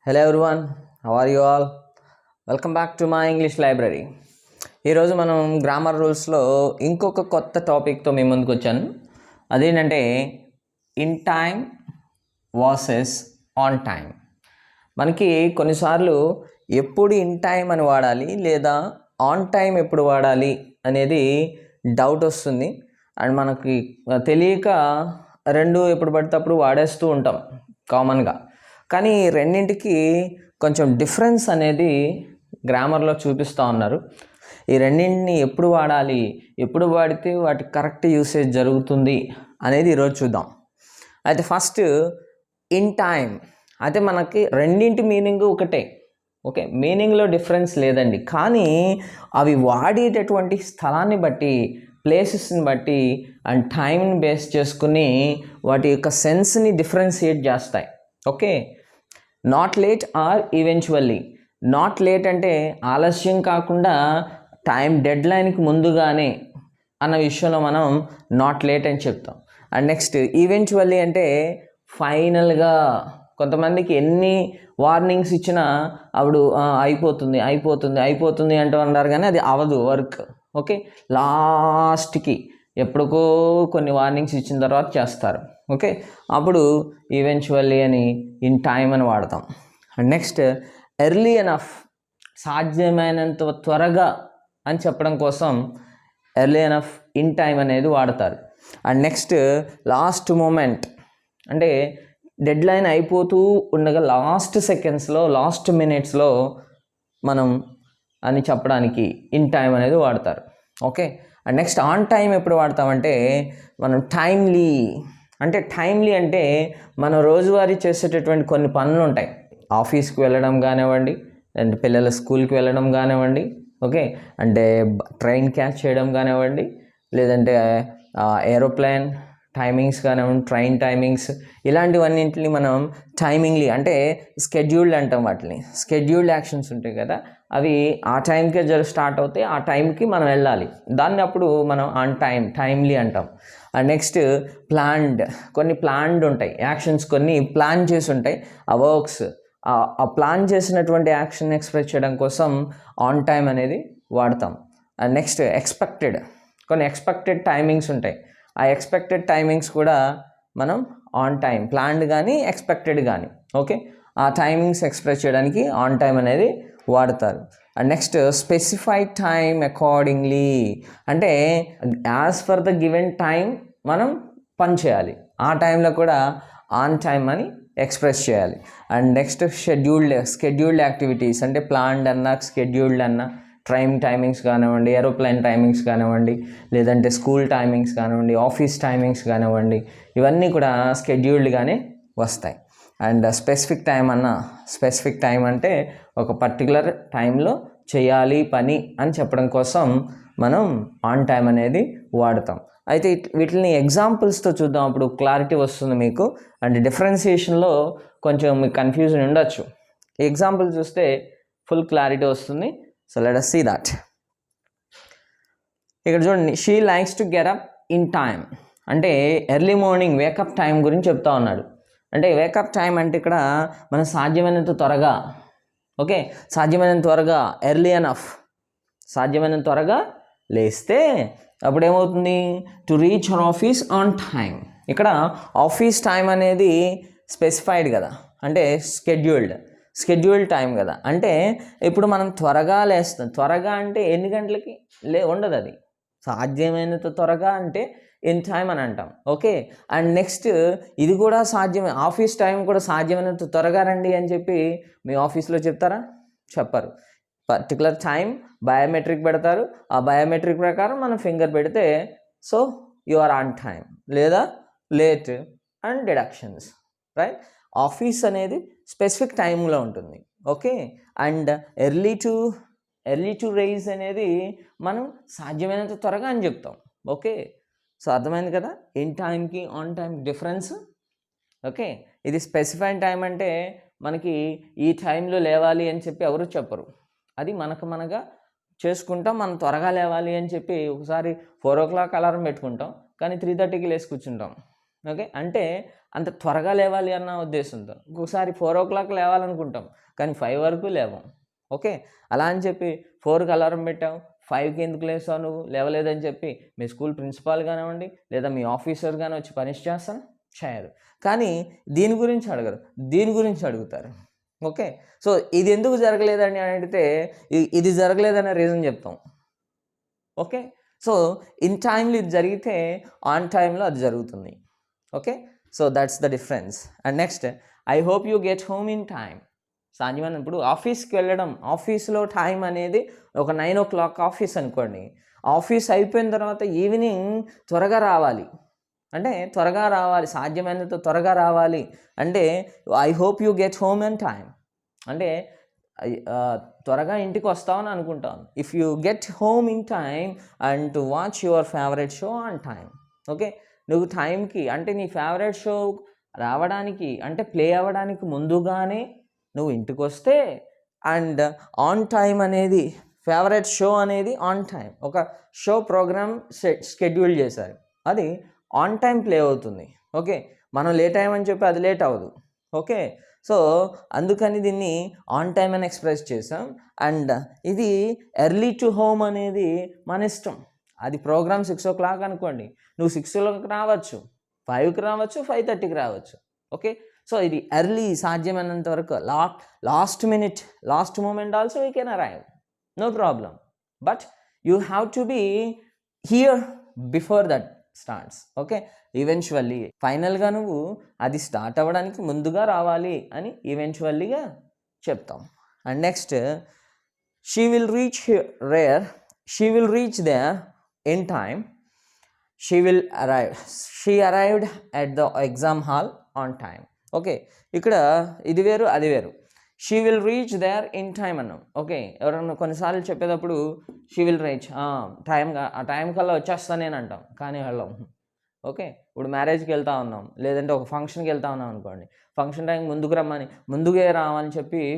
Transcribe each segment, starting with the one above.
Hello everyone, how are you all? Welcome back to my English library. ఈరోజు మనం grammar రూల్స్లో ఇంకొక కొత్త టాపిక్తో మీ ముందుకు వచ్చాను. అదేంటంటే in time versus on time. మనకి కొన్నిసార్లు ఎప్పుడు ఇన్ టైమ్ అని వాడాలి లేదా ఆన్ టైమ్ ఎప్పుడు వాడాలి అనేది డౌట్ వస్తుంది. అండ్ మనకి తెలియక రెండు ఎప్పుడు పడితే అప్పుడు వాడేస్తూ ఉంటాం కామన్గా. కానీ రెండింటికి కొంచెం డిఫరెన్స్ అనేది గ్రామర్లో చూపిస్తూ ఉన్నారు. ఈ రెండింటిని ఎప్పుడు వాడాలి, ఎప్పుడు వాడితే వాటి కరెక్ట్ యూసేజ్ జరుగుతుంది అనేది ఈరోజు చూద్దాం. అయితే ఫస్ట్ ఇన్ టైమ్ అయితే మనకి రెండింటి మీనింగ్ ఒకటే, ఓకే, మీనింగ్లో డిఫరెన్స్ లేదండి. కానీ అవి వాడేటటువంటి స్థలాన్ని బట్టి, ప్లేసెస్ని బట్టి అండ్ టైంని బేస్ చేసుకుని వాటి యొక్క సెన్స్ని డిఫరెన్షియేట్ చేస్తాయి. Okay, not late are eventually. Not late అంటే ఆలస్యం కాకుండా టైం డెడ్ లైన్కి ముందుగానే అన్న విషయంలో మనం నాట్ లేట్ అని చెప్తాం. అండ్ నెక్స్ట్ ఈవెన్చువల్లీ అంటే ఫైనల్గా. కొంతమందికి ఎన్ని వార్నింగ్స్ ఇచ్చినా అప్పుడు అయిపోతుంది అయిపోతుంది అయిపోతుంది అంటూ అన్నారు, కానీ అది అవదు వర్క్. ఓకే, లాస్ట్కి ఎప్పటికో కొన్ని వార్నింగ్స్ ఇచ్చిన తర్వాత చేస్తారు. ఓకే, అప్పుడు ఈవెన్చువల్లీ అని ఇన్ టైమ్ అని వాడతాం. అండ్ నెక్స్ట్ ఎర్లీ ఎనఫ్, సాధ్యమైనంత త్వరగా అని చెప్పడం కోసం ఎర్లీ ఎనఫ్ ఇన్ టైమ్ అనేది వాడతారు. అండ్ నెక్స్ట్ లాస్ట్ మూమెంట్ అంటే డెడ్ లైన్ అయిపోతూ ఉండగా లాస్ట్ సెకండ్స్లో, లాస్ట్ మినిట్స్లో మనం అని చెప్పడానికి ఇన్ టైమ్ అనేది వాడతారు. Okay, and next on time ఎప్పుడు వాడతామంటే మనం టైమ్లీ అంటే మనం రోజువారీ చేసేటటువంటి కొన్ని పనులు ఉంటాయి. ఆఫీస్కి వెళ్ళడం కానివ్వండి, అండ్ పిల్లల స్కూల్కి వెళ్ళడం కానివ్వండి, ఓకే, అంటే ట్రైన్ క్యాచ్ చేయడం కానివ్వండి, లేదంటే ఏరోప్లేన్ టైమింగ్స్ కానివ్వండి, ట్రైన్ టైమింగ్స్, ఇలాంటివన్నింటిని మనం టైమింగ్లీ అంటే స్కెడ్యూల్డ్ అంటాం. వాటిని స్కెడ్యూల్డ్ యాక్షన్స్ ఉంటాయి కదా, అవి ఆ టైంకే స్టార్ట్ అవుతాయి, ఆ టైంకి మనం వెళ్ళాలి. దాన్ని అప్పుడు మనం ఆన్ టైం, టైమ్లీ అంటాం. అండ్ నెక్స్ట్ ప్లాన్డ్, కొన్ని ప్లాన్డ్ ఉంటాయి యాక్షన్స్, కొన్ని ప్లాన్ చేసి ఉంటాయి ఆ వర్క్స్. ఆ ప్లాన్ చేసినటువంటి యాక్షన్ ఎక్స్ప్రెస్ చేయడం కోసం ఆన్ టైం అనేది వాడతాం. అండ్ నెక్స్ట్ ఎక్స్పెక్టెడ్, కొన్ని ఎక్స్పెక్టెడ్ టైమింగ్స్ ఉంటాయి. ఆ ఎక్స్పెక్టెడ్ టైమింగ్స్ కూడా మనం ఆన్ టైం, ప్లాన్డ్ కానీ ఎక్స్పెక్టెడ్ కానీ, ఓకే, ఆ టైమింగ్స్ ఎక్స్ప్రెస్ చేయడానికి ఆన్ టైం అనేది వాడతారు. And next specified time accordingly అంటే as per the given time మనం పని చేయాలి, ఆ టైంలో కూడా ఆన్ టైం అని ఎక్స్ప్రెస్ చేయాలి. అండ్ నెక్స్ట్ స్కెడ్యూల్డ్ యాక్టివిటీస్ అంటే ప్లాన్డ్ అన్నా స్కెడ్యూల్డ్ అన్నా, ట్రైన్ టైమింగ్స్ కానివ్వండి, ఏరోప్లేన్ టైమింగ్స్ కానివ్వండి, లేదంటే స్కూల్ టైమింగ్స్ కానివ్వండి, ఆఫీస్ టైమింగ్స్ కానివ్వండి, ఇవన్నీ కూడా స్కెడ్యూల్డ్గానే వస్తాయి. అండ్ స్పెసిఫిక్ టైం అంటే ఒక పర్టికులర్ టైంలో చేయాలి పని అని చెప్పడం కోసం మనం ఆన్ టైం అనేది వాడతాం. అయితే వీటిని ఎగ్జాంపుల్స్తో చూద్దాం, అప్పుడు క్లారిటీ వస్తుంది మీకు. అండ్ డిఫరెన్సియేషన్లో కొంచెం మీకు కన్ఫ్యూజన్ ఉండొచ్చు. ఎగ్జాంపుల్ చూస్తే ఫుల్ క్లారిటీ వస్తుంది. So let us see that. ఇక్కడ చూడండి, she likes to get up in time అంటే ఎర్లీ మార్నింగ్ వేకప్ టైం గురించి చెప్తా ఉన్నాడు. అంటే వేకప్ టైం అంటే ఇక్కడ మనం సాధ్యమైనంత త్వరగా, ఓకే, సాధ్యమైనంత త్వరగా, ఎర్లీ ఎనఫ్, సాధ్యమైనంత త్వరగా లేస్తే అప్పుడు ఏమవుతుంది, to reach her office on time. ఇక్కడ ఆఫీస్ టైం అనేది స్పెసిఫైడ్ కదా, అంటే స్కెడ్యూల్డ్ టైం కదా. అంటే ఇప్పుడు మనం త్వరగా లేస్తాం. త్వరగా అంటే ఎన్ని గంటలకి ఉండదు, అది సాధ్యమైనంత త్వరగా అంటే ఇన్ టైం అని అంటాం. ఓకే, అండ్ నెక్స్ట్ ఇది కూడా సాధ్యమే, ఆఫీస్ టైం కూడా సాధ్యమైనంత త్వరగా రండి అని చెప్పి మీ ఆఫీస్లో చెప్తారా? చెప్పరు. పర్టికులర్ టైం బయోమెట్రిక్ పెడతారు, ఆ బయోమెట్రిక్ ప్రకారం మనం ఫింగర్ పెడితే so you are on time, లేదా late and deductions, right. Office అనేది స్పెసిఫిక్ టైంలో ఉంటుంది. Okay, and early to rise అనేది మనం సాధ్యమైనంత త్వరగా అని చెప్తాం. ఓకే, సో అర్థమైంది కదా ఇన్ టైంకి ఆన్ టైం డిఫరెన్స్. ఓకే, ఇది స్పెసిఫైడ్ టైం అంటే మనకి ఈ టైంలో లేవాలి అని చెప్పి ఎవరు చెప్పరు, అది మనగా చేసుకుంటాం. మనం త్వరగా లేవాలి అని చెప్పి ఒకసారి 4 o'clock అలారం పెట్టుకుంటాం, కానీ 3:30కి లేచి కూర్చుంటాం. ఓకే, అంటే అంత త్వరగా లేవాలి అన్న ఉద్దేశంతో. ఒక్కొక్కసారి 4 లేవాలనుకుంటాం, కానీ 5 వరకు లేవం. ఓకే, అలా అని చెప్పి 4కి అలారం పెట్టావు, 5కి ఎందుకు లేస్తావు నువ్వు లేవలేదని చెప్పి మీ స్కూల్ ప్రిన్సిపాల్ కానివ్వండి లేదా మీ ఆఫీసర్ కానీ వచ్చి పనిష్ చేస్తాను చేయరు. కానీ దీని గురించి అడగరు, దీని గురించి అడుగుతారు. ఓకే, సో ఇది ఎందుకు జరగలేదని అడిగితే ఇది జరగలేదనే రీజన్ చెప్తాం. ఓకే, సో ఇన్ టైంలో ఇది జరిగితే ఆన్ టైంలో అది జరుగుతుంది. Okay, so that's the difference. And next, I hope you get home in time. సాధ్యమైన ఇప్పుడు ఆఫీస్కి వెళ్ళడం, ఆఫీస్లో టైం అనేది ఒక 9 o'clock ఆఫీస్ అనుకోండి, ఆఫీస్ అయిపోయిన తర్వాత ఈవినింగ్ త్వరగా రావాలి అంటే త్వరగా రావాలి, సాధ్యమైనంత త్వరగా రావాలి అంటే I hope you get home in time అంటే త్వరగా ఇంటికి వస్తామని అనుకుంటాను. If you get home in time and to watch your favourite show on time. Okay, నువ్వు టైంకి అంటే నీ ఫేవరెట్ షో రావడానికి అంటే ప్లే అవ్వడానికి ముందుగానే నువ్వు ఇంటికి వస్తే అండ్ ఆన్ టైం అనేది ఫేవరెట్ షో అనేది ఆన్ టైం ఒక షో ప్రోగ్రామ్ షెడ్యూల్ చేశారు, అది ఆన్ టైం ప్లే అవుతుంది. ఓకే, మనం లేట్ అయ్యామని చెప్పి అది లేట్ అవ్వదు. ఓకే, సో అందుకని దీన్ని ఆన్ టైం అని ఎక్స్ప్రెస్ చేసాం. అండ్ ఇది ఎర్లీ టు హోమ్ అనేది మన ఇష్టం. అది ప్రోగ్రామ్ 6 o'clock అనుకోండి, నువ్వు 6 రావచ్చు, 5కి రావచ్చు, 5:30కి రావచ్చు. ఓకే, సో ఇది ఎర్లీ, సాధ్యమైనంత వరకు last minute, last moment also you can arrive, no problem. But you have to be here before that starts. Okay, eventually ఫైనల్గా నువ్వు అది స్టార్ట్ అవ్వడానికి ముందుగా రావాలి అని ఈవెన్చువల్లీగా చెప్తాం. And next, she will reach there in time, she arrived at the exam hall on time. Okay, ఇక్కడ ఇది వేరు అది వేరు. She will reach there in time అన్నాం. ఓకే, ఎవరన్నా కొన్నిసార్లు చెప్పేటప్పుడు షీ విల్ రీచ్ ఆ టైం కల్లా వచ్చేస్తాను నేను అంటాం, కానీ వెళ్ళాం. ఓకే, ఇప్పుడు మ్యారేజ్కి వెళ్తా ఉన్నాం లేదంటే ఒక ఫంక్షన్కి వెళ్తా ఉన్నాం అనుకోండి, ఫంక్షన్ టైం ముందుగే రావని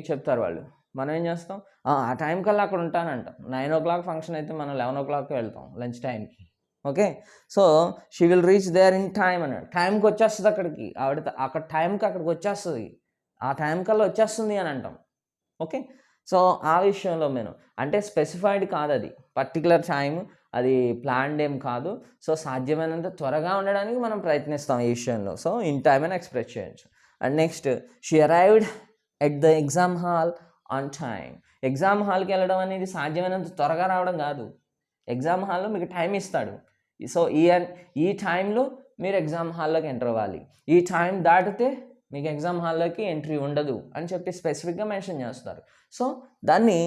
చెప్తారు వాళ్ళు. మనం ఏం చేస్తాం, ఆ టైం కల్లా అక్కడ ఉంటానంటాం. 9 o'clock ఫంక్షన్ అయితే మనం 11 o'clockకి వెళ్తాం లంచ్ టైంకి. Okay, so she will reach there in time అన్నాడు, టైంకి వచ్చేస్తుంది అక్కడికి, అక్కడ టైంకి అక్కడికి వచ్చేస్తుంది, ఆ టైం కల్లా వచ్చేస్తుంది అని అంటాం. ఓకే, సో ఆ విషయంలో నేను అంటే స్పెసిఫైడ్ కాదు, అది పర్టికులర్ టైం, అది ప్లాన్డ్ ఏం కాదు. సో సాధ్యమైనంత త్వరగా ఉండడానికి మనం ప్రయత్నిస్తాం ఈ విషయంలో. సో ఇన్ టైమ్ అని ఎక్స్ప్రెస్ చేయొచ్చు. And next, she arrived at the exam hall on time. Exam హాల్కి వెళ్ళడం అనేది సాధ్యమైనంత త్వరగా రావడం కాదు. ఎగ్జామ్ హాల్లో మీకు టైం ఇస్తాడు, సో ఈ టైంలో మీరు ఎగ్జామ్ హాల్లోకి ఎంటర్ అవ్వాలి, ఈ టైం దాటితే మీకు ఎగ్జామ్ హాల్లోకి ఎంట్రీ ఉండదు అని చెప్పి స్పెసిఫిక్గా మెన్షన్ చేస్తారు. సో దాన్ని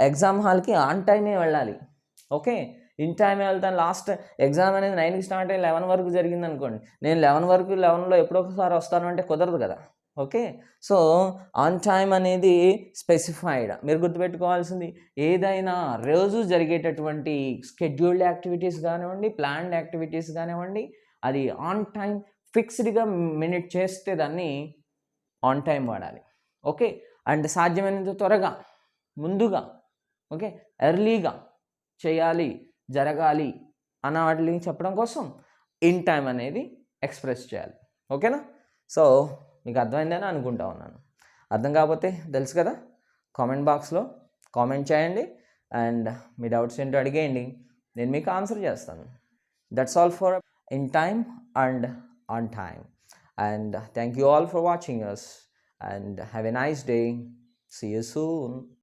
ఎగ్జామ్ హాల్కి ఆన్ టైమే వెళ్ళాలి. ఓకే, ఇన్ టైమే వెళ్తాను. లాస్ట్ ఎగ్జామ్ అనేది 9కి స్టార్ట్ అయ్యి 11 వరకు జరిగింది అనుకోండి, నేను 11లో ఎప్పుడో ఒకసారి వస్తాను అంటే కుదరదు కదా. ఓకే, సో ఆన్ టైమ్ అనేది స్పెసిఫైడ్. మీరు గుర్తుపెట్టుకోవాల్సింది, ఏదైనా రోజు జరిగేటటువంటి స్కెడ్యూల్డ్ యాక్టివిటీస్ కానివ్వండి, ప్లాన్డ్ యాక్టివిటీస్ కానివ్వండి, అది ఆన్ టైం ఫిక్స్డ్గా మినిట్ చేస్తే దాన్ని ఆన్ టైం వాడాలి. ఓకే, అండ్ సాధ్యమైనంత త్వరగా, ముందుగా, ఓకే, ఎర్లీగా చేయాలి, జరగాలి అన్న వాటిని చెప్పడం కోసం ఇన్ టైం అనేది ఎక్స్ప్రెస్ చేయాలి. ఓకేనా, సో మీకు అర్థమైందని అనుకుంటా ఉన్నాను. అర్థం కాకపోతే తెలుసు కదా, కామెంట్ బాక్స్లో కామెంట్ చేయండి అండ్ మీ డౌట్స్ ఏంటో అడిగేయండి, నేను మీకు ఆన్సర్ చేస్తాను. That's all for in time and on time. And thank you all for watching us and have a nice day. See you soon.